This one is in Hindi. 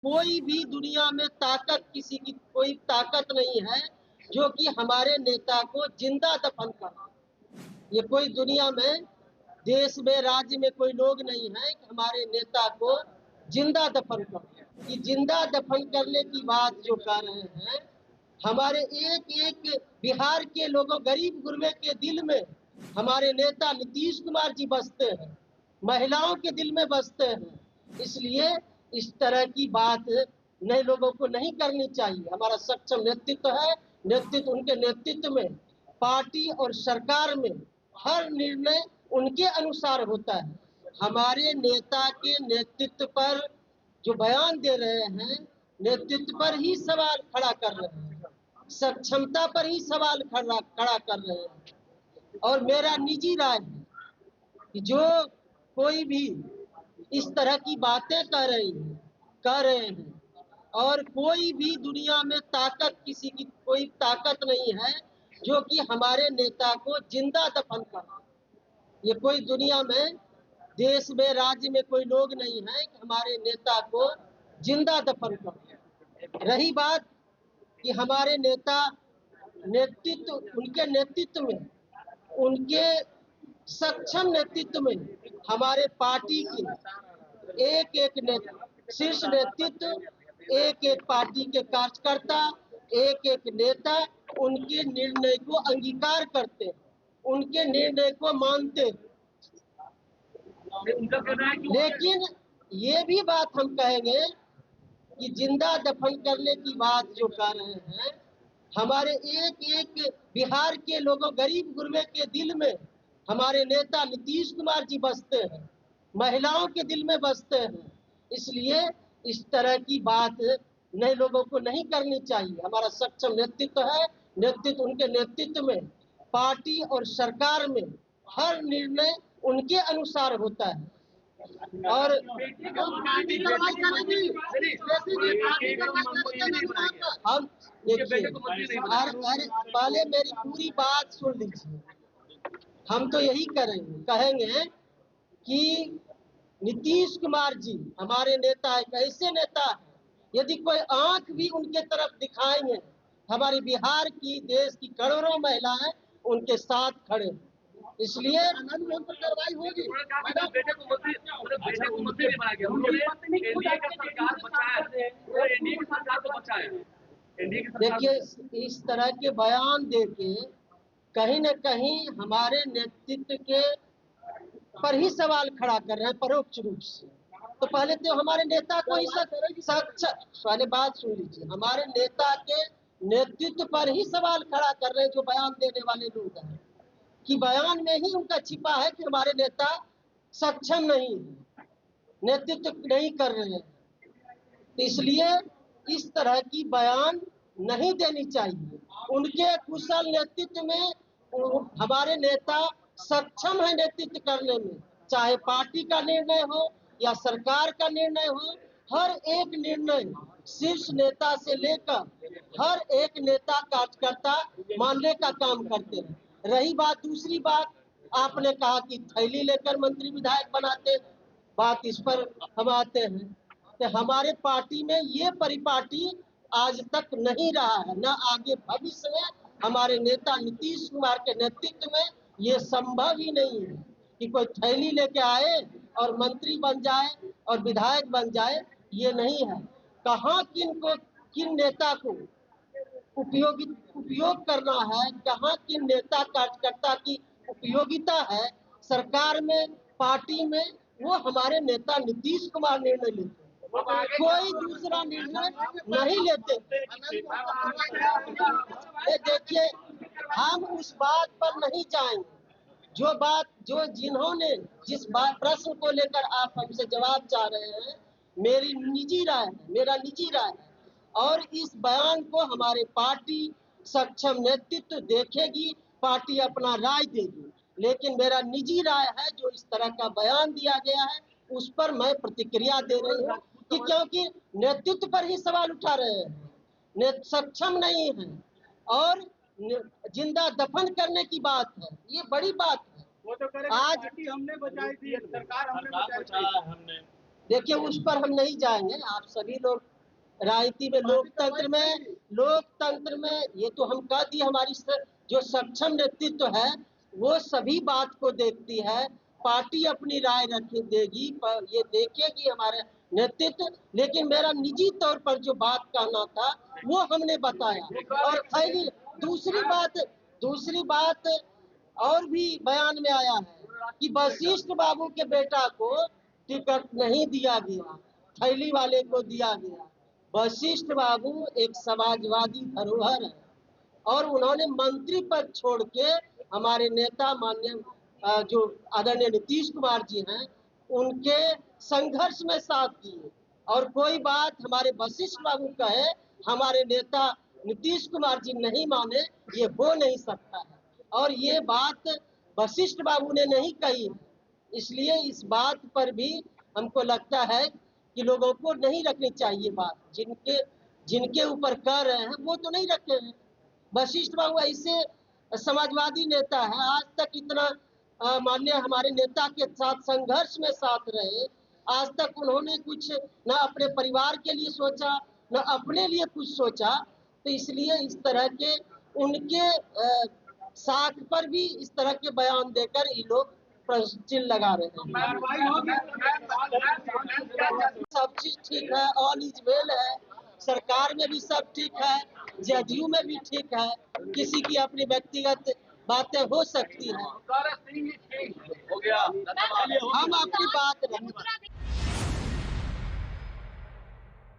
कोई भी दुनिया में ताकत, किसी की कोई ताकत नहीं है जो कि हमारे नेता को जिंदा दफन कर। ये कोई दुनिया में, देश में, राज्य में कोई लोग नहीं है कि हमारे नेता को जिंदा दफन कर। कि जिंदा दफन करने की बात जो कर रहे हैं, हमारे एक एक बिहार के लोगों, गरीब गुरबे के दिल में हमारे नेता नीतीश कुमार जी बसते हैं, महिलाओं के दिल में बसते हैं। इसलिए इस तरह की बात नए लोगों को नहीं करनी चाहिए। हमारा सक्षम नेतृत्व है, नेतृत्व, उनके नेतृत्व में पार्टी और सरकार में हर निर्णय उनके अनुसार होता है। हमारे नेता के नेतृत्व पर जो बयान दे रहे हैं, नेतृत्व पर ही सवाल खड़ा कर रहे हैं, सक्षमता पर ही सवाल खड़ा कर रहे हैं। और मेरा निजी राय है कि जो कोई भी इस तरह की बातें कर रहे हैं, और कोई भी दुनिया में ताकत, किसी की कोई ताकत नहीं है जो कि हमारे नेता को जिंदा दफन कर। ये कोई दुनिया में, देश में, राज्य में कोई लोग नहीं है कि हमारे नेता को जिंदा दफन कर। रही बात कि हमारे नेता नेतृत्व, उनके नेतृत्व में, उनके सक्षम नेतृत्व में हमारे पार्टी की एक एक शीर्ष नेतृत्व, एक एक पार्टी के कार्यकर्ता, एक एक नेता उनके निर्णय को अंगीकार करते हैं, उनके निर्णय को मानते हैं। लेकिन ये भी बात हम कहेंगे कि जिंदा दफन करने की बात जो कर रहे हैं, हमारे एक एक बिहार के लोगों, गरीब गुरबे के दिल में हमारे नेता नीतीश कुमार जी बसते हैं, महिलाओं के दिल में बसते हैं। इसलिए इस तरह की बात नए लोगों को नहीं करनी चाहिए। हमारा सक्षम नेतृत्व है, नेतृत्व, उनके नेतृत्व में पार्टी और सरकार में हर निर्णय उनके अनुसार होता है। और हम देखिए, पहले मेरी पूरी बात सुन लीजिए। हम तो यही कहेंगे कि नीतीश कुमार जी हमारे नेता है, ऐसे नेता है, यदि कोई आंख भी उनके तरफ दिखाएंगे, हमारी बिहार की, देश की करोड़ों महिलाएं उनके साथ खड़े हैं। इसलिए कार्रवाई होगी। बेटे को मंत्री भी बनाया गया, एनडीए का सरकार बचाया। देखिए, इस तरह के बयान देके कहीं न कहीं हमारे नेतृत्व के पर ही सवाल खड़ा कर रहे हैं परोक्ष रूप से। तो पहले तो हमारे नेता को ही पहले बात सुन लीजिए। हमारे नेता के नेतृत्व पर ही सवाल खड़ा कर रहे हैं जो बयान देने वाले लोग हैं, कि बयान में ही उनका छिपा है कि हमारे नेता सक्षम नहीं है, नेतृत्व नहीं कर रहे हैं। इसलिए इस तरह की बयान नहीं देनी चाहिए। उनके कुशल नेतृत्व में हमारे नेता सक्षम है नेतृत्व करने में, चाहे पार्टी का निर्णय हो या सरकार का निर्णय हो। हर एक निर्णय शीर्ष नेता से लेकर हर एक नेता कार्यकर्ता मानने का काम करते हैं। रही बात, दूसरी बात, आपने कहा कि थैली लेकर मंत्री विधायक बनाते, बात इस पर हम आते हैं कि हमारे पार्टी में ये परिपाटी आज तक नहीं रहा है, न आगे भविष्य में। हमारे नेता नीतीश कुमार के नेतृत्व में ये संभव ही नहीं है कि कोई थैली लेके आए और मंत्री बन जाए और विधायक बन जाए। ये नहीं है। कहाँ किन नेता को उपयोग करना है, कहाँ किन नेता कार्यकर्ता की उपयोगिता है सरकार में, पार्टी में, वो हमारे नेता नीतीश कुमार निर्णय लेते हैं, कोई दूसरा निर्णय नहीं लेते। देखिए, हम उस बात पर नहीं जाएंगे जो जिन्होंने जिस प्रश्न को लेकर आप हमसे जवाब चाह रहे हैं, मेरा निजी राय है। और इस बयान को हमारे पार्टी सक्षम नेतृत्व देखेगी, पार्टी अपना राय देगी। लेकिन मेरा निजी राय है, जो इस तरह का बयान दिया गया है उस पर मैं प्रतिक्रिया दे रही हूँ, कि क्योंकि नेतृत्व पर ही सवाल उठा रहे हैं, सक्षम नहीं है, और जिंदा दफन करने की बात है। ये बड़ी बात है। वो तो आज हमने बचाई थी, सरकार हमने बचाई। देखिए, उस पर हम नहीं जाएंगे। आप सभी लोग राजनीति में, लोकतंत्र में ये तो हम कह दिए, हमारी जो सक्षम नेतृत्व है वो सभी बात को देखती है। पार्टी अपनी राय देगी, ये देखेगी हमारे नेतृत्व, लेकिन मेरा निजी तौर पर जो बात कहना था वो हमने बताया। और पहली दूसरी बात और भी बयान में आया है कि वशिष्ठ बाबू के बेटा को टिकट नहीं दिया गया, थैली वाले को दिया गया। वशिष्ठ बाबू एक समाजवादी धरोहर है और उन्होंने मंत्री पद छोड़ के हमारे नेता माननीय जो आदरणीय नीतीश कुमार जी हैं उनके संघर्ष में साथ दिए। और कोई बात हमारे वशिष्ठ बाबू कहे, हमारे नेता नीतीश कुमार जी नहीं माने, ये हो नहीं सकता है। और ये बात वशिष्ठ बाबू ने नहीं कही है, इसलिए इस बात पर भी हमको लगता है कि लोगों को नहीं रखनी चाहिए बात। जिनके ऊपर कह रहे हैं वो तो नहीं रखे हैं। वशिष्ठ बाबू ऐसे समाजवादी नेता है, आज तक इतना माननीय हमारे नेता के साथ संघर्ष में साथ रहे। आज तक उन्होंने कुछ न अपने परिवार के लिए सोचा, न अपने लिए कुछ सोचा। तो इसलिए इस तरह के उनके साख पर भी इस तरह के बयान देकर ये लोग प्रश्न चिन्ह लगा रहे हैं। सब चीज ठीक है, ऑल इज वेल है, सरकार में भी सब ठीक है, जदयू में भी ठीक है। किसी की अपनी व्यक्तिगत बातें हो सकती हैं। हम आपकी बात रखें।